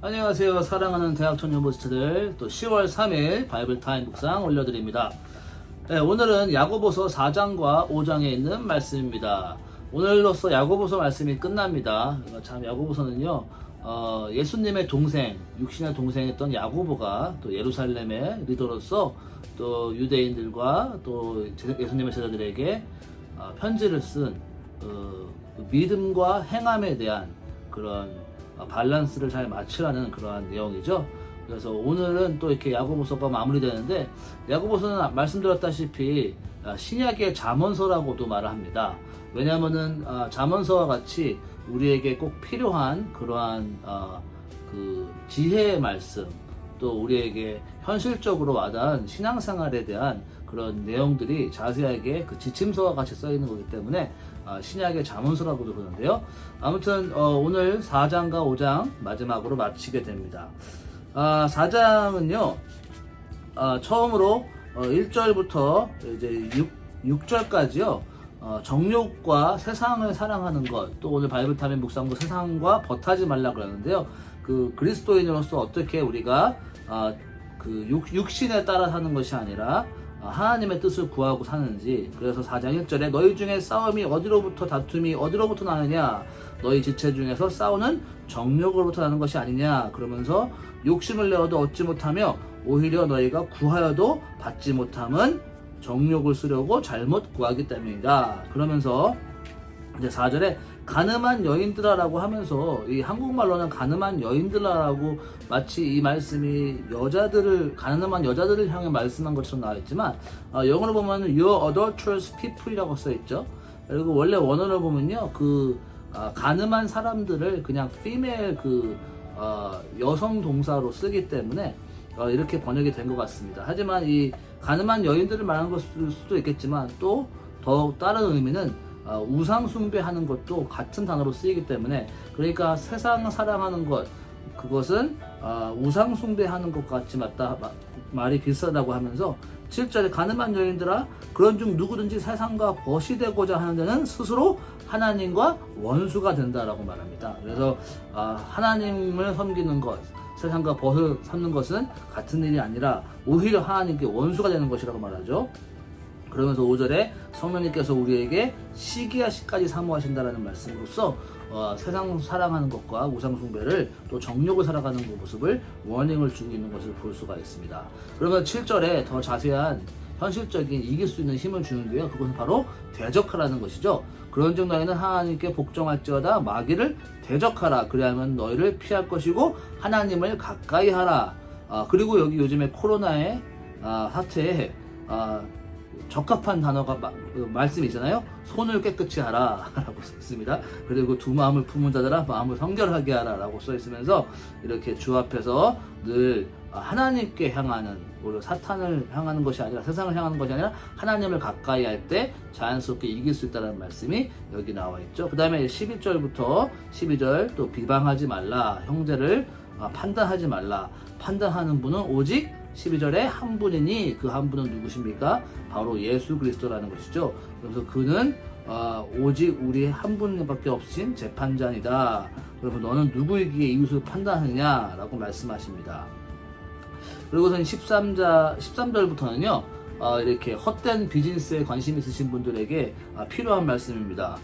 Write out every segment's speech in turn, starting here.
안녕하세요. 사랑하는 대학촌 모스트들, 또 10월 3일 바이블타임 묵상 올려드립니다. 네, 오늘은 야고보서 4장과 5장에 있는 말씀입니다. 오늘로써 야고보서 말씀이 끝납니다. 참 야고보서는요, 예수님의 동생, 육신의 동생이었던 야고보가 또 예루살렘의 리더로서 또 유대인들과 또 예수님의 제자들에게 편지를 쓴 믿음과 행함에 대한 그런 밸런스를 잘 맞추라는 그러한 내용이죠. 그래서 오늘은 또 이렇게 야고보서가 마무리되는데, 야고보서는 말씀드렸다시피 신약의 잠언서라고도 말을 합니다. 왜냐하면은 잠언서와 같이 우리에게 꼭 필요한 그러한 그 지혜의 말씀, 또 우리에게 현실적으로 와닿은 신앙생활에 대한 그런 내용들이 자세하게 그 지침서와 같이 써 있는 거기 때문에 신약의 잠언서라고도 그러는데요. 아무튼 오늘 4장과 5장 마지막으로 마치게 됩니다. 4장은요, 처음으로 1절부터 이제 6절까지요, 정욕과 세상을 사랑하는 것, 또 오늘 바이블타임의 묵상도 세상과 벗하지 말라 그러는데요. 그 그리스도인으로서 어떻게 우리가 그 육신에 따라 사는 것이 아니라 하나님의 뜻을 구하고 사는지. 그래서 4장 1절에 너희 중에 싸움이 어디로부터, 다툼이 어디로부터 나느냐, 너희 지체 중에서 싸우는 정욕으로부터 나는 것이 아니냐 그러면서, 욕심을 내어도 얻지 못하며 오히려 너희가 구하여도 받지 못함은 정욕을 쓰려고 잘못 구하기 때문이다 그러면서, 이제 4절에 가늠한 여인들아라고 하면서, 이 한국말로는 가늠한 여인들아라고 마치 이 말씀이 가늠한 여자들을 향해 말씀한 것처럼 나와있지만, 영어로 보면 Your adulterous people이라고 써있죠. 그리고 원래 원어를 보면요, 가늠한 사람들을 그냥 female 여성 동사로 쓰기 때문에 이렇게 번역이 된 것 같습니다. 하지만 이 가늠한 여인들을 말하는 것일 수도 있겠지만, 또 더욱 다른 의미는 우상 숭배하는 것도 같은 단어로 쓰이기 때문에, 그러니까 세상 사랑하는 것, 그것은 우상 숭배하는 것 같이 말이 비슷하다고 하면서, 7절에 가늠한 여인들아 그런 중 누구든지 세상과 벗이 되고자 하는 데는 스스로 하나님과 원수가 된다라고 말합니다. 그래서 하나님을 섬기는 것, 세상과 벗을 삼는 것은 같은 일이 아니라 오히려 하나님께 원수가 되는 것이라고 말하죠. 그러면서 5절에 성령님께서 우리에게 시기하시까지 사모하신다라는 말씀으로써 세상 사랑하는 것과 우상 숭배를, 또 정욕을 살아가는 그 모습을 워닝을 주고 있는 것을 볼 수가 있습니다. 그러면 7절에 더 자세한 현실적인 이길 수 있는 힘을 주는데요, 그것은 바로 대적하라는 것이죠. 그런즉 너희는 하나님께 복종할지어다 마귀를 대적하라, 그리하면 너희를 피할 것이고 하나님을 가까이 하라. 그리고 여기 요즘에 코로나의 사태에 적합한 단어가 말씀이 있잖아요. 손을 깨끗이 하라 라고 써있습니다. 그리고 두 마음을 품은 자들아 마음을 성결하게 하라 라고 써있으면서, 이렇게 주 앞에서 늘 하나님께 향하는, 오히려 사탄을 향하는 것이 아니라, 세상을 향하는 것이 아니라 하나님을 가까이 할 때 자연스럽게 이길 수 있다는 말씀이 여기 나와 있죠. 그 다음에 11절부터 12절, 또 비방하지 말라, 형제를 판단하지 말라, 판단하는 분은 오직 12절에 한 분이니 그 한 분은 누구십니까? 바로 예수 그리스도라는 것이죠. 그래서 그는 오직 우리 한 분밖에 없으신 재판장이다. 그러면 너는 누구에게 이웃을 판단하느냐 라고 말씀하십니다. 그리고선 13절부터는요, 이렇게 헛된 비즈니스에 관심 있으신 분들에게 필요한 말씀입니다.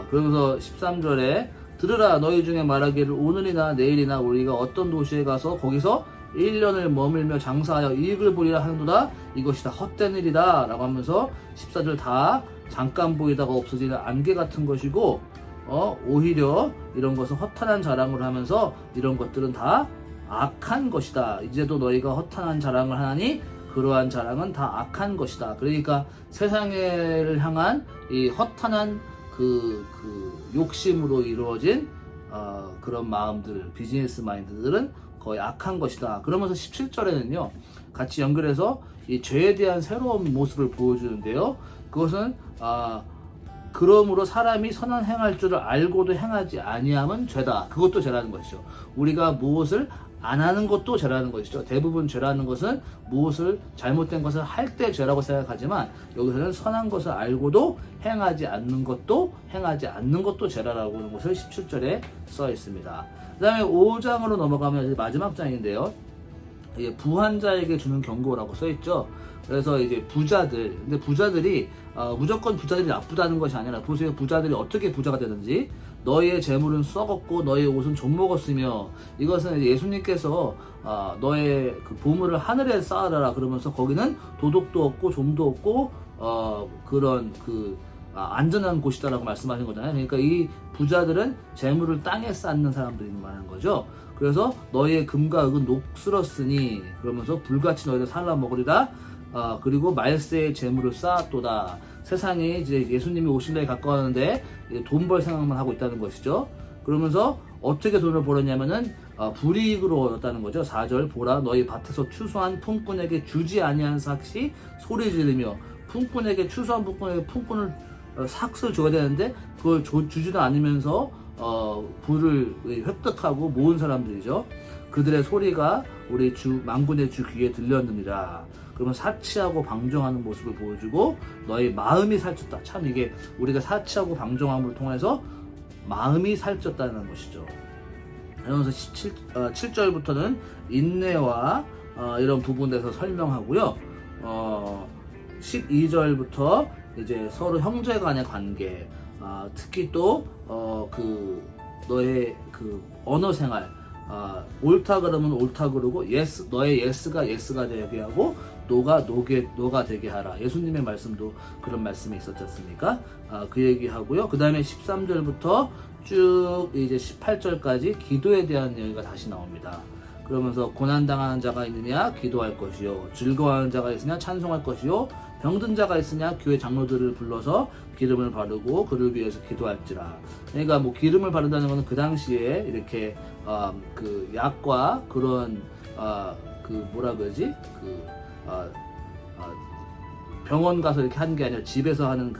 그러면서 13절에 들으라, 너희 중에 말하기를 오늘이나 내일이나 우리가 어떤 도시에 가서 거기서 1년을 머물며 장사하여 이익을 보리라 하는도다. 이것이 다 헛된 일이다 라고 하면서, 14절 다 잠깐 보이다가 없어지는 안개 같은 것이고, 오히려 이런 것은 허탄한 자랑을 하면서 이런 것들은 다 악한 것이다. 이제도 너희가 허탄한 자랑을 하나니 그러한 자랑은 다 악한 것이다. 그러니까 세상을 향한 이 허탄한 그 욕심으로 이루어진 그런 마음들, 비즈니스 마인드들은 거의 악한 것이다. 그러면서 17절에는요, 같이 연결해서 이 죄에 대한 새로운 모습을 보여주는데요. 그것은 그러므로 사람이 선한 행할 줄을 알고도 행하지 아니함은 죄다. 그것도 죄라는 것이죠. 우리가 무엇을 안 하는 것도 죄라는 것이죠. 대부분 죄라는 것은 무엇을 잘못된 것을 할 때 죄라고 생각하지만 여기서는 선한 것을 알고도 행하지 않는 것도 죄라라고 하는 것을 17절에 써 있습니다. 그 다음에 5장으로 넘어가면 이제 마지막 장인데요. 이게 부한 자에게 주는 경고라고 써 있죠. 그래서 이제 근데 부자들이 무조건 부자들이 나쁘다는 것이 아니라 보세요. 부자들이 어떻게 부자가 되는지. 너의 재물은 썩었고 너의 옷은 좀먹었으며 이것은 예수님께서 너의 그 보물을 하늘에 쌓아라 그러면서 거기는 도둑도 없고 좀도 없고 그런 안전한 곳이다라고 말씀하신 거잖아요. 그러니까 이 부자들은 재물을 땅에 쌓는 사람들이 말하는 거죠. 그래서 너의 금과 흙은 녹슬었으니 그러면서 불같이 너희를 살라먹으리라. 그리고 말세의 재물을 쌓았도다. 세상에 이제 예수님이 오신 날이 가까웠는데 돈 벌 생각만 하고 있다는 것이죠. 그러면서 어떻게 돈을 벌었냐면은 불이익으로 얻었다는 거죠. 4절 보라 너희 밭에서 추수한 품꾼에게 주지 아니한 삭시 소리 지르며 품꾼에게 추수한 품꾼을 삭스를 줘야 되는데 그걸 주지도 않으면서 부를 획득하고 모은 사람들이죠. 그들의 소리가 우리 주 만군의 주 귀에 들렸느니라. 그러면 사치하고 방종하는 모습을 보여주고 너의 마음이 살쪘다. 참 이게 우리가 사치하고 방종함을 통해서 마음이 살쪘다는 것이죠. 그러면서 7절부터는 인내와 이런 부분에서 설명하고요. 12절부터 이제 서로 형제 간의 관계, 특히 또 너의 언어 생활, 옳다 그러면 옳다 그러고 너의 예스가 되게 하고 노가 되게 하라. 예수님의 말씀도 그런 말씀이 있었지 않습니까? 그 얘기하고요. 그 다음에 13절부터 쭉 이제 18절까지 기도에 대한 얘기가 다시 나옵니다. 그러면서 고난당하는 자가 있느냐 기도할 것이요 즐거워하는 자가 있으냐 찬송할 것이요 병든 자가 있으냐 교회 장로들을 불러서 기름을 바르고 그를 위해서 기도할지라. 그러니까 뭐 기름을 바른다는 것은 그 당시에 이렇게 그 약과 그런 병원 가서 이렇게 하는 게 아니라 집에서 하는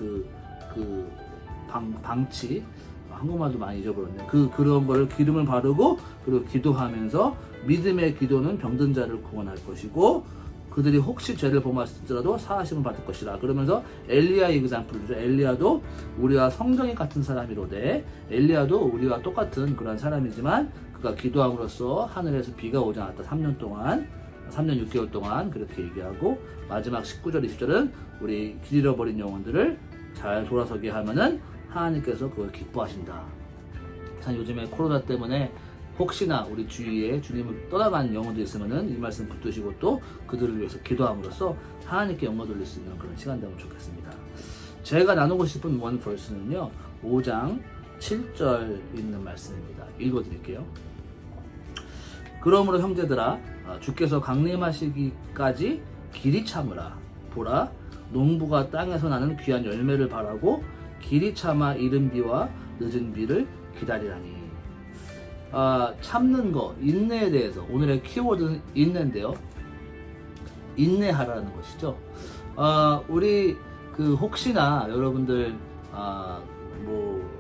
방치, 한국말도 많이 잊어버렸네. 그런 거를 기름을 바르고 그리고 기도하면서 믿음의 기도는 병든 자를 구원할 것이고 그들이 혹시 죄를 범하였을지라도 사하심을 받을 것이라. 그러면서 엘리야 이그zam플이죠. 엘리야도 우리와 성정이 같은 사람이로되 엘리야도 우리와 똑같은 그런 사람이지만 그가 기도함으로써 하늘에서 비가 오지 않았다. 3년 6개월 동안 그렇게 얘기하고 마지막 19절 20절은 우리 길 잃어버린 영혼들을 잘 돌아서게 하면은 하나님께서 그걸 기뻐하신다. 요즘에 코로나 때문에 혹시나 우리 주위에 주님을 떠나간 영혼도 있으면은 이 말씀 붙드시고 또 그들을 위해서 기도함으로써 하나님께 영광 돌릴 수 있는 그런 시간 되면 좋겠습니다. 제가 나누고 싶은 원 벌스는요 5장 7절 있는 말씀입니다. 읽어드릴게요. 그러므로 형제들아 주께서 강림하시기까지 길이 참으라. 보라 농부가 땅에서 나는 귀한 열매를 바라고 길이 참아 이른 비와 늦은 비를 기다리라니. 참는 거, 인내에 대해서 오늘의 키워드는 인내인데요. 인내하라는 것이죠. 우리 혹시나 여러분들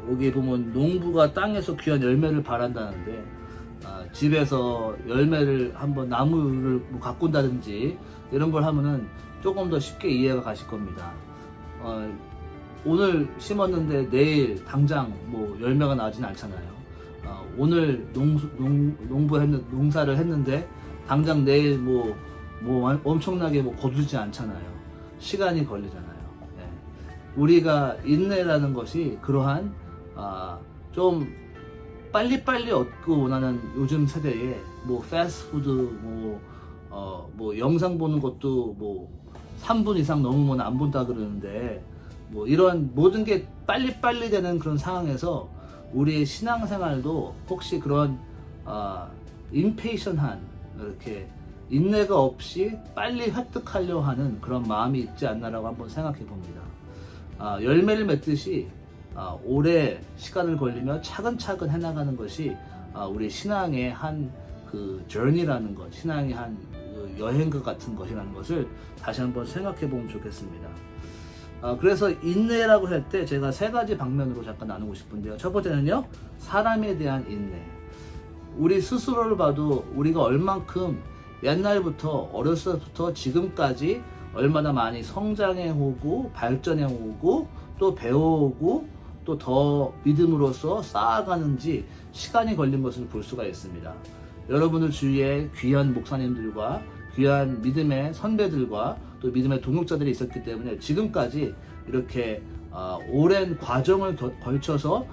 여기 보면 농부가 땅에서 귀한 열매를 바란다는데 집에서 열매를 한번 나무를 가꾼다든지 이런 걸 하면은 조금 더 쉽게 이해가 가실 겁니다. 오늘 심었는데 내일 당장 열매가 나진 않잖아요. 오늘 농사를 했는데 당장 내일 엄청나게 거두지 않잖아요. 시간이 걸리잖아요. 네. 우리가 인내라는 것이 그러한 좀 빨리빨리 얻고 원하는 요즘 세대에 패스트푸드 영상 보는 것도 3분 이상 넘으면 안 본다 그러는데 이런 모든 게 빨리빨리 되는 그런 상황에서 우리의 신앙생활도 혹시 그런 임페이션한 이렇게 인내가 없이 빨리 획득하려 하는 그런 마음이 있지 않나라고 한번 생각해 봅니다. 열매를 맺듯이 오래 시간을 걸리며 차근차근 해나가는 것이 우리 신앙의 한 journey라는 것, 신앙의 한 여행과 같은 것이라는 것을 다시 한번 생각해 보면 좋겠습니다. 그래서 인내라고 할 때 제가 세 가지 방면으로 잠깐 나누고 싶은데요. 첫 번째는요, 사람에 대한 인내. 우리 스스로를 봐도 우리가 얼만큼 옛날부터 어렸을 때부터 지금까지 얼마나 많이 성장해 오고 발전해 오고 또 배워오고 또 더 믿음으로써 쌓아가는지 시간이 걸린 것을 볼 수가 있습니다. 여러분들 주위에 귀한 목사님들과 귀한 믿음의 선배들과 또 믿음의 동역자들이 있었기 때문에 지금까지 이렇게 오랜 과정을 걸쳐서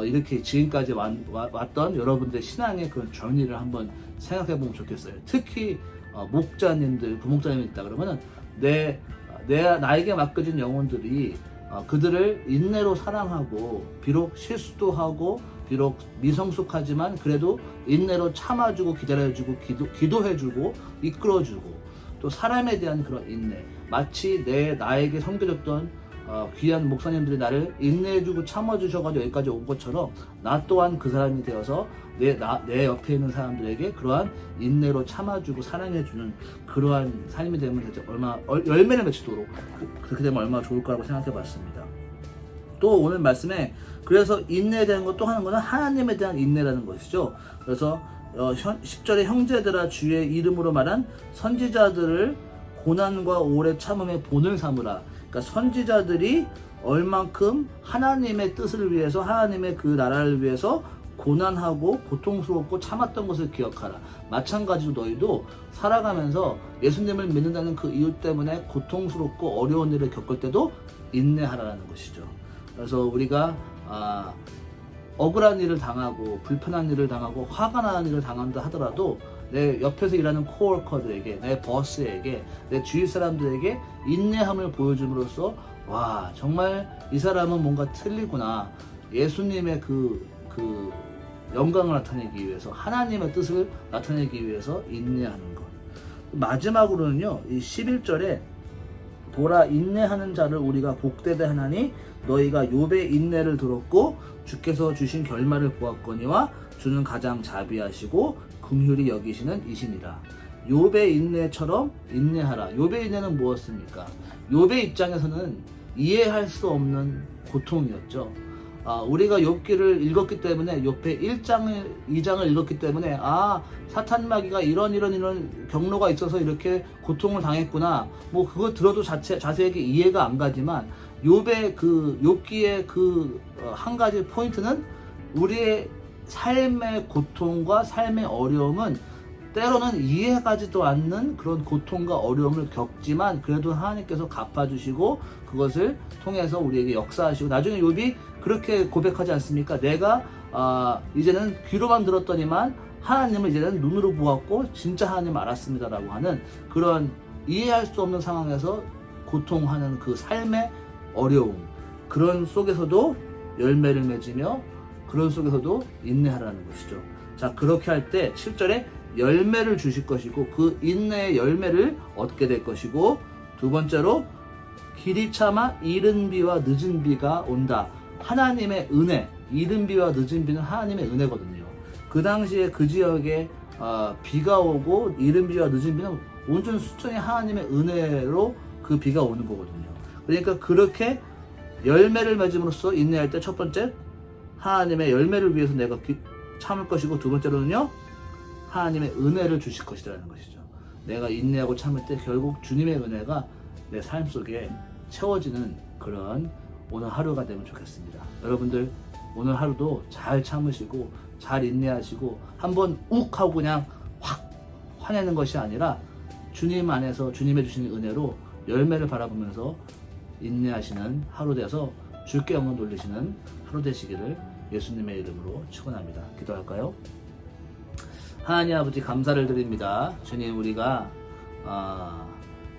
이렇게 지금까지 왔던 여러분들의 신앙의 그런 정리를 한번 생각해 보면 좋겠어요. 특히 목자님들, 부목자님이 있다 그러면은 나에게 맡겨진 영혼들이 그들을 인내로 사랑하고 비록 실수도 하고 비록 미성숙하지만 그래도 인내로 참아주고 기다려주고 기도해주고 이끌어주고 또 사람에 대한 그런 인내, 마치 나에게 섬겨줬던 귀한 목사님들이 나를 인내해주고 참아주셔가지고 여기까지 온 것처럼 나 또한 그 사람이 되어서 내 옆에 있는 사람들에게 그러한 인내로 참아주고 사랑해주는 그러한 삶이 되면 열매를 맺히도록 그렇게 되면 얼마나 좋을 거라고 생각해 봤습니다. 또 오늘 말씀에 그래서 인내에 대한 것 또 하는 것은 하나님에 대한 인내라는 것이죠. 그래서 10절에 형제들아 주의 이름으로 말한 선지자들을 고난과 오래 참음의 본을 삼으라. 그러니까 선지자들이 얼만큼 하나님의 뜻을 위해서 하나님의 그 나라를 위해서 고난하고 고통스럽고 참았던 것을 기억하라. 마찬가지로 너희도 살아가면서 예수님을 믿는다는 그 이유 때문에 고통스럽고 어려운 일을 겪을 때도 인내하라는 것이죠. 그래서 우리가 억울한 일을 당하고 불편한 일을 당하고 화가 나는 일을 당한다 하더라도 내 옆에서 일하는 코워커들에게, 내 버스에게, 내 주위 사람들에게 인내함을 보여줌으로써 와 정말 이 사람은 뭔가 틀리구나, 예수님의 그 영광을 나타내기 위해서 하나님의 뜻을 나타내기 위해서 인내하는 것. 마지막으로는요, 이 11절에 보라 인내하는 자를 우리가 복되게 하나니 너희가 욥의 인내를 들었고 주께서 주신 결말을 보았거니와 주는 가장 자비하시고 긍휼히 여기시는 이시니라. 욥의 인내처럼 인내하라. 욥의 인내는 무엇입니까? 욥의 입장에서는 이해할 수 없는 고통이었죠. 우리가 욥기를 읽었기 때문에 욥의 1장, 2장을 읽었기 때문에 사탄마귀가 이런 경로가 있어서 이렇게 고통을 당했구나, 뭐 그거 들어도 자세하게 이해가 안 가지만 욥의 욥기의 한 가지 포인트는 우리의 삶의 고통과 삶의 어려움은 때로는 이해가지도 않는 그런 고통과 어려움을 겪지만 그래도 하나님께서 갚아주시고 그것을 통해서 우리에게 역사하시고, 나중에 욥이 그렇게 고백하지 않습니까? 내가 이제는 귀로만 들었더니만 하나님을 이제는 눈으로 보았고 진짜 하나님을 알았습니다 라고 하는 그런 이해할 수 없는 상황에서 고통하는 그 삶의 어려움, 그런 속에서도 열매를 맺으며 그런 속에서도 인내하라는 것이죠. 자, 그렇게 할 때 7절에 열매를 주실 것이고 그 인내의 열매를 얻게 될 것이고, 두 번째로 길이 참아 이른 비와 늦은 비가 온다. 하나님의 은혜, 이른 비와 늦은 비는 하나님의 은혜거든요. 그 당시에 그 지역에 비가 오고 이른 비와 늦은 비는 온전 수천이 하나님의 은혜로 그 비가 오는 거거든요. 그러니까 그렇게 열매를 맺음으로써 인내할 때 첫 번째 하나님의 열매를 위해서 내가 참을 것이고, 두 번째로는요 하나님의 은혜를 주실 것이라는 것이죠. 내가 인내하고 참을 때 결국 주님의 은혜가 내 삶 속에 채워지는 그런 오늘 하루가 되면 좋겠습니다. 여러분들 오늘 하루도 잘 참으시고 잘 인내하시고 한번 욱 하고 그냥 확 화내는 것이 아니라 주님 안에서 주님의 주시는 은혜로 열매를 바라보면서 인내하시는 하루 돼서 주께 영광 돌리시는 하루 되시기를 예수님의 이름으로 축원합니다. 기도할까요? 하나님 아버지 감사를 드립니다. 주님, 우리가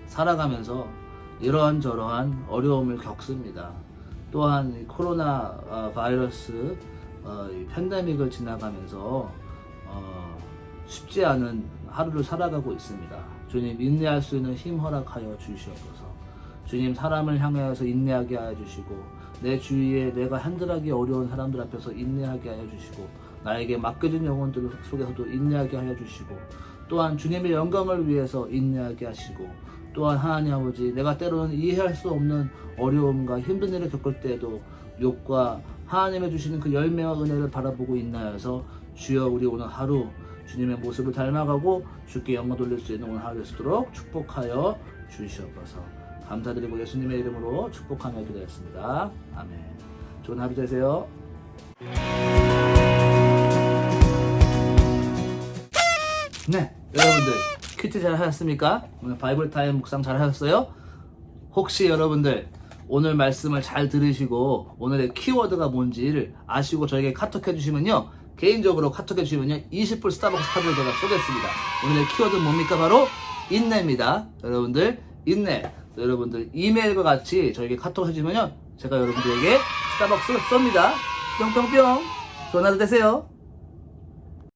살아가면서 이러한저러한 어려움을 겪습니다. 또한 코로나 바이러스 팬데믹을 지나가면서 쉽지 않은 하루를 살아가고 있습니다. 주님, 인내할 수 있는 힘 허락하여 주시옵소서. 주님, 사람을 향하여서 인내하게 하여 주시고 내 주위에 내가 핸들하기 어려운 사람들 앞에서 인내하게 하여 주시고 나에게 맡겨진 영혼들 속에서도 인내하게 하여 주시고, 또한 주님의 영광을 위해서 인내하게 하시고, 또한 하나님 아버지 내가 때로는 이해할 수 없는 어려움과 힘든 일을 겪을 때에도 욥과 하나님의 주시는 그 열매와 은혜를 바라보고 인내하여서 주여 우리 오늘 하루 주님의 모습을 닮아가고 주께 영광 돌릴 수 있는 오늘 하루 되시도록 축복하여 주시옵소서. 감사드리고 예수님의 이름으로 축복하며 기도했습니다. 아멘. 좋은 하루 되세요. 네, 여러분들 큐티 잘 하셨습니까? 오늘 바이블 타임 묵상 잘 하셨어요? 혹시 여러분들 오늘 말씀을 잘 들으시고 오늘의 키워드가 뭔지를 아시고 저에게 카톡 해주시면요, 개인적으로 카톡 해주시면요 20불 스타벅스 카드를 제가 쏘겠습니다. 오늘의 키워드는 뭡니까? 바로 인내입니다. 여러분들 인내. 여러분들 이메일과 같이 저에게 카톡 해주시면요 제가 여러분들에게 스타벅스 쏩니다. 뿅뿅뿅. 좋은 하루 되세요.